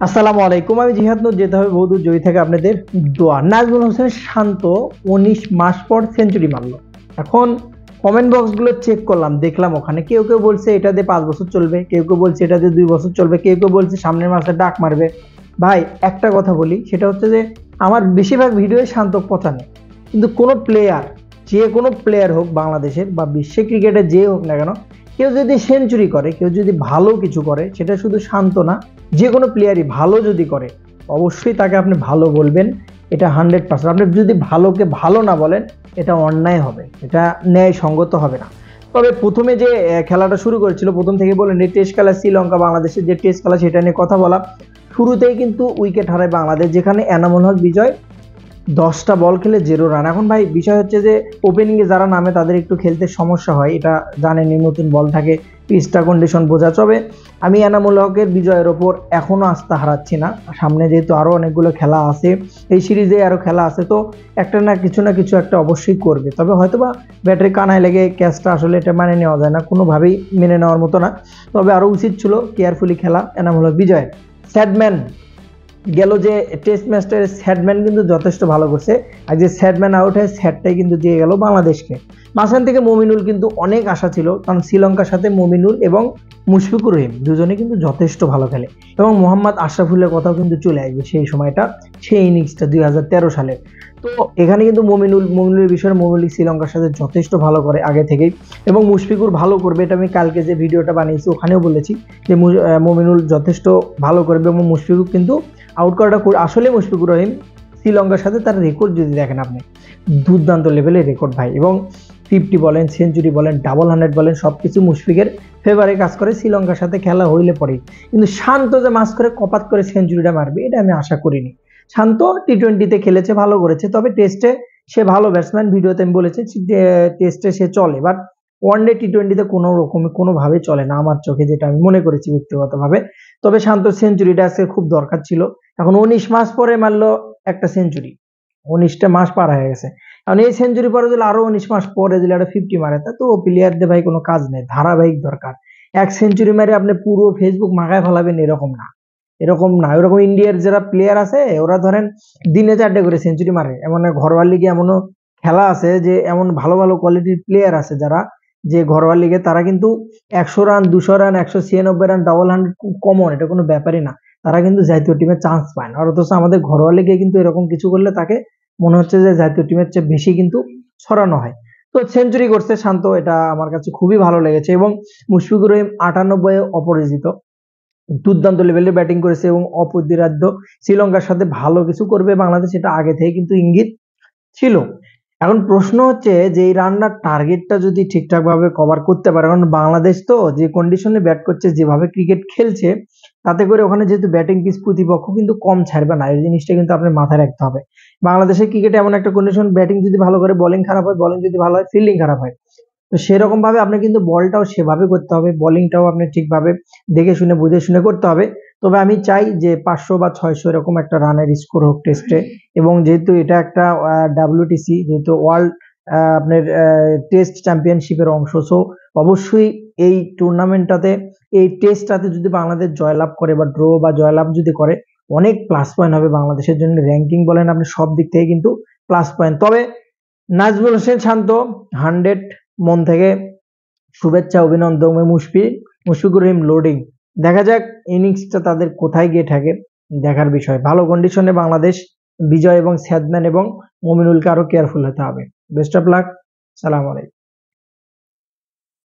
আসসালামু আলাইকুম। আমি জিহাদ নূর। যেতে হবে বহুদূর জয়ী থেকে আপনাদের দোয়া। নাজমুল হোসেন শান্ত ১৯ মাস পর সেঞ্চুরি মারলো। এখন কমেন্ট বক্সগুলো চেক করলাম, দেখলাম ওখানে কেউ কেউ বলছে এটা দিয়ে ৫ বছর চলবে, কেউ কেউ বলছে এটা দিয়ে ২ বছর চলবে, কেউ কেউ বলছে সামনের মাসে ডাক মারবে। ভাই একটা কথা বলি, সেটা হচ্ছে যে আমার বেশিরভাগ ভিডিওয়ে শান্ত পচা নেই, কিন্তু কোনো প্লেয়ার, যে কোনো প্লেয়ার হোক বাংলাদেশের বা বিশ্বে ক্রিকেটে যে হোক না কেন, কেউ যদি সেঞ্চুরি করে, কেউ যদি ভালো কিছু করে, সেটা শুধু শান্ত না, যে কোনো প্লেয়ারই ভালো যদি করে অবশ্যই তাকে আপনি ভালো বলবেন। এটা 100%। আপনি যদি ভালোকে ভালো না বলেন এটা অন্যায় হবে, এটা ন্যায় সঙ্গত হবে না। তবে প্রথমে যে খেলাটা শুরু করেছিল, প্রথম থেকে বলেন এই টেস্ট খেলা শ্রীলঙ্কা বাংলাদেশের যে টেস্ট খেলা সেটা নিয়ে কথা বলা। শুরুতেই কিন্তু উইকেট হারায় বাংলাদেশ, যেখানে এনামুল হক বিজয় 10টা বল খেলে 0 রান। এখন ভাই বিষয় হচ্ছে যে ওপেনিংয়ে যারা নামে তাদের একটু খেলতে সমস্যা হয়, এটা জানেনই, নতুন বল থাকে, পিচটা কন্ডিশন বোঝা। তবে আমি এনামুল হকের বিজয়ের ওপর এখনও আস্থা হারাচ্ছি না। সামনে যেহেতু আরও অনেকগুলো খেলা আছে, এই সিরিজে আরও খেলা আছে, তো একটা না কিছু একটা অবশ্যই করবে। তবে হয়তোবা ব্যাটারি কানায় লেগে ক্যাচটা আসলে এটা মানে নেওয়া যায় না, কোনোভাবেই মেনে নেওয়ার মতো না। তবে আরও উচিত ছিল কেয়ারফুলি খেলা এনামুল হক বিজয়। স্যাডম্যান গেল যে টেস্ট ম্যাচটা, স্যাডম্যান কিন্তু যথেষ্ট ভালো করছে। আর যে স্যাডম্যান আউট হয়, স্যাডটাই কিন্তু দিয়ে গেল বাংলাদেশকে। মাঝখান থেকে মমিনুল কিন্তু অনেক আশা ছিল, কারণ শ্রীলঙ্কার সাথে মমিনুল এবং মুশফিকুর রহিম দুজনে কিন্তু যথেষ্ট ভালো খেলে, এবং মোহাম্মদ আশরাফুলের কথাও কিন্তু চলে আসবে সেই সময়টা, সেই ইনিংসটা 2013 সালে। তো এখানে কিন্তু মমিনুলের বিষয়ে মমিনুল শ্রীলঙ্কার সাথে যথেষ্ট ভালো করে আগে থেকেই, এবং মুশফিকুর ভালো করবে, এটা আমি কালকে যে ভিডিওটা বানিয়েছি ওখানেও বলেছি যে মমিনুল যথেষ্ট ভালো করবে, এবং মুশফিকুর কিন্তু আউট করাটা আসলে মুশফিকুর রহিম শ্রীলঙ্কার সাথে তার রেকর্ড যদি দেখেন আপনি, দুর্দান্ত লেভেলের রেকর্ড ভাই। এবং 50 বলেন, সেঞ্চুরি বলেন, ডাবল 100 বলেন, সব কিছু মুশফিকের ফেভারে কাজ করে শ্রীলঙ্কার সাথে খেলা হইলে পরেই। কিন্তু শান্ত যে মাস করে কপাত করে সেঞ্চুরিটা মারবে এটা আমি আশা করিনি। শান্ত টি20তে খেলেছে, ভালো করেছে, তবে টেস্টে সে ভালো ব্যাটসম্যান, ভিডিওতে আমি বলেছি টেস্টে সে চলে, বাট ওয়ানডে টি20তে কোনো রকমে কোনোভাবে চলে না আমার চোখে, যেটা আমি মনে করেছি ব্যক্তিগতভাবে। তবে শান্ত সেঞ্চুরিটা আজকে খুব দরকার ছিল। এখন 19 মাস পরে মারলো একটা সেঞ্চুরি, 19টা মাস পার হয়ে গেছে। কারণ এই সেঞ্চুরি পরে যদি আরো 19 মাস পরে যদি একটা 50 মারে, তা তো প্লেয়ারদের ভাই কোনো কাজ নেই, ধারাবাহিক দরকার। এক সেঞ্চুরি মারে আপনি পুরো ফেসবুক মাখায় ফেলাবেন এরকম না, এরকম না। ওরকম ইন্ডিয়ার যারা প্লেয়ার আছে ওরা ধরেন দিনে 4টে করে সেঞ্চুরি মারে, এমন ঘরোয়া লিগে এমনও খেলা আছে যে এমন ভালো ভালো কোয়ালিটির প্লেয়ার আছে যারা, যে ঘরোয়া লিগে তারা কিন্তু 100 রান, 200 রান, 196 রান, ডাবল 100 খুব কমন, এটা কোনো ব্যাপারই না। তারা কিন্তু জাতীয় টিমে চান্স পায় না, আর অথচ আমাদের ঘরোয়া লিগে কিন্তু এরকম কিছু করলে তাকে মনে হচ্ছে যে জাতীয় টিমের চেয়ে বেশি কিন্তু ছড়ানো হয়। তো সেঞ্চুরি করছে শান্ত, এটা আমার কাছে খুবই ভালো লেগেছে। এবং মুশফিকুর রহিম 98 অপরাজিত, দুর্দান্ত লেভেলের ব্যাটিং করেছে এবং অপ্রতিরোধ্য। শ্রীলঙ্কার সাথে ভালো কিছু করবে বাংলাদেশ, এটা আগে থেকে কিন্তু ইঙ্গিত ছিল। এখন প্রশ্ন হচ্ছে যে এই রান্নার টার্গেটটা যদি ঠিকঠাক ভাবে কভার করতে পারে, কারণ বাংলাদেশ তো যে কন্ডিশনে ব্যাট করছে, যেভাবে ক্রিকেট খেলছে, তাতে করে ওখানে যেহেতু ব্যাটিং পিচ প্রতিপক্ষ কিন্তু কম ছাড়বে না, এই জিনিসটা কিন্তু আপনার মাথায় রাখতে হবে। বাংলাদেশের ক্রিকেটে এমন একটা কন্ডিশন, ব্যাটিং যদি ভালো করে বোলিং খারাপ হয়, বোলিং যদি ভালো হয় ফিল্ডিং খারাপ হয়। তো সেরকম ভাবে আপনি কিন্তু বলটাও সেভাবে করতে হবে, বোলিংটাও আপনি ঠিকভাবে দেখে শুনে বুঝে শুনে করতে হবে। তবে আমি চাই যে 500 বা 600 এরকম একটা রানের স্কোর হোক টেস্টে। এবং যেহেতু এটা একটা WTC, যেহেতু ওয়ার্ল্ড আপনার টেস্ট চ্যাম্পিয়নশিপের অংশ, সো অবশ্যই এই টুর্নামেন্টটাতে, এই টেস্টটাতে যদি বাংলাদেশ জয়লাভ করে বা ড্র বা জয়লাভ যদি করে, অনেক প্লাস পয়েন্ট হবে বাংলাদেশের জন্য। র্যাঙ্কিং বলেন, আপনি সব দিক থেকে কিন্তু প্লাস পয়েন্ট। তবে নাজমুল হোসেন শান্ত 100 মন থেকে শুভেচ্ছা, অভিনন্দন। মুশফিকুর রহিম লোডিং, দেখা যাক ইনিংসটা তাদের কোথায় গিয়ে থাকে, দেখার বিষয়। ভালো কন্ডিশনে বাংলাদেশ বিজয়, এবং স্যাদম্যান এবং মমিনুলকে আরো কেয়ারফুল হতে হবে। বেস্ট অফ লাক, সালাম আলাইকুম।